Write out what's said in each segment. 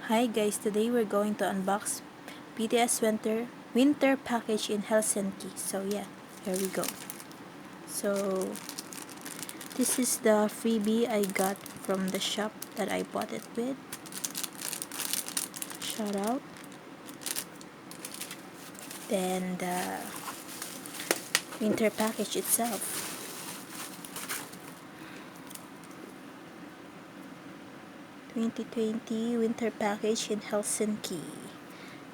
Hi guys, today we're going to unbox BTS winter package in Helsinki. So yeah, here we go. So this is the freebie I got from the shop that I bought it with. Shout out. Then the winter package itself. "2020 winter package in Helsinki.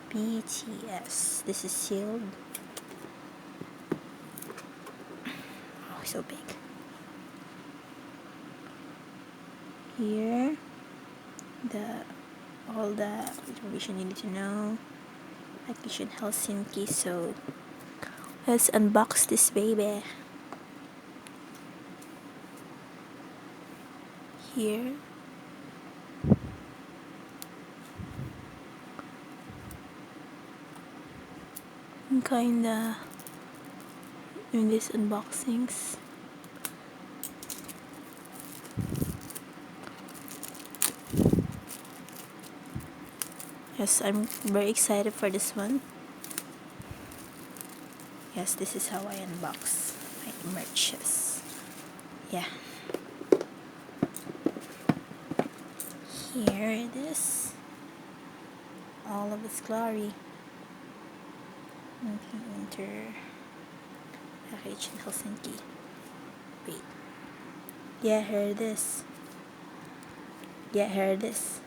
BTS." This is sealed. Oh, so big. Here, all the information you need to know. Package in Helsinki. So let's unbox this baby. Here, kinda in these unboxings. Yes, I'm very excited for this one. Yes, this is how I unbox my merches. Yeah. Here it is. All of its glory. Winter package in Helsinki. Wait. Yeah, here it is. Yeah, here it is.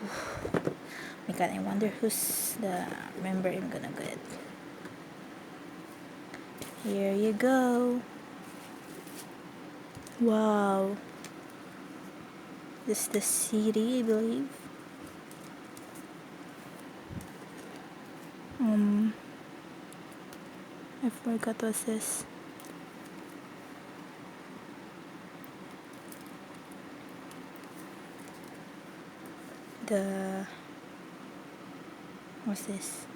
Oh my god, I wonder who's the member I'm gonna get. Here you go. Wow. This is the CD, I believe. I forgot what's this. What's this?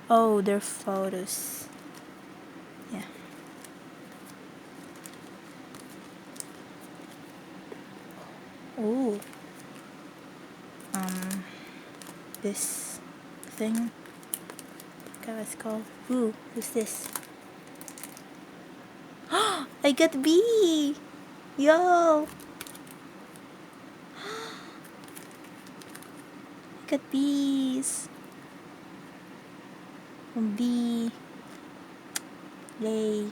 Oh, they're photos. Yeah. Oh. This thing. Okay, let's call. Ooh, who's this? I got B! Yo! I got B's. From B. Yay.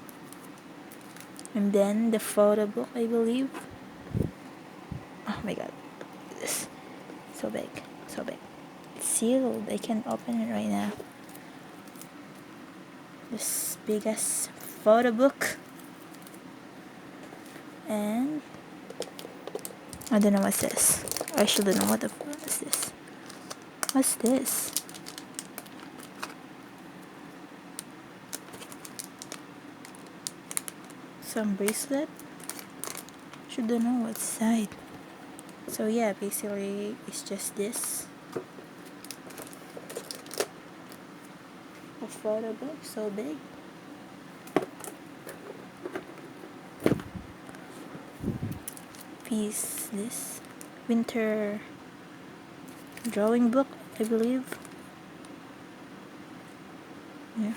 And then the photo book, I believe. Oh my god. This so big. So big. It's sealed. I can't open it right now. This biggest photo book. And I don't know what's this. I shouldn't know what is this. What's this? Some bracelet? Shouldn't know what's inside. So yeah, basically it's just this. A photo book so big. This winter drawing book, I believe. Yeah.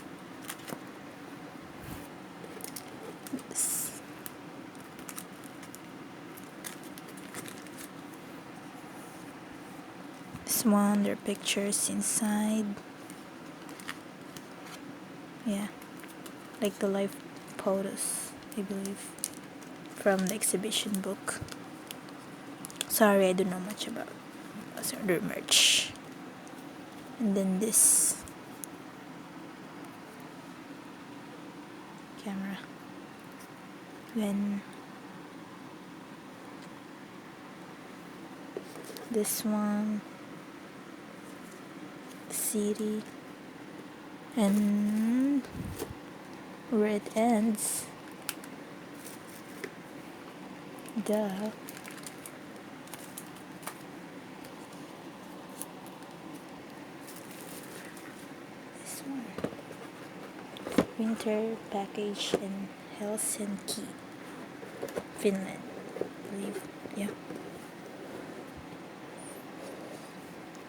This one, there are pictures inside. Yeah, like the live photos, I believe, from the exhibition book. Sorry, I don't know much about other merch. And then this camera. Then this one, CD, and where it ends, this one, winter package in Helsinki. Finland, I believe. Yeah.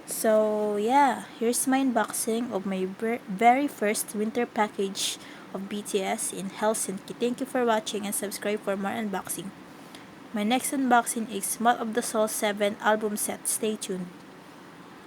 So yeah, here's my unboxing of my very first winter package of BTS in Helsinki. Thank you for watching and subscribe for more unboxing. My next unboxing is Mall of the Soul 7 album set. Stay tuned.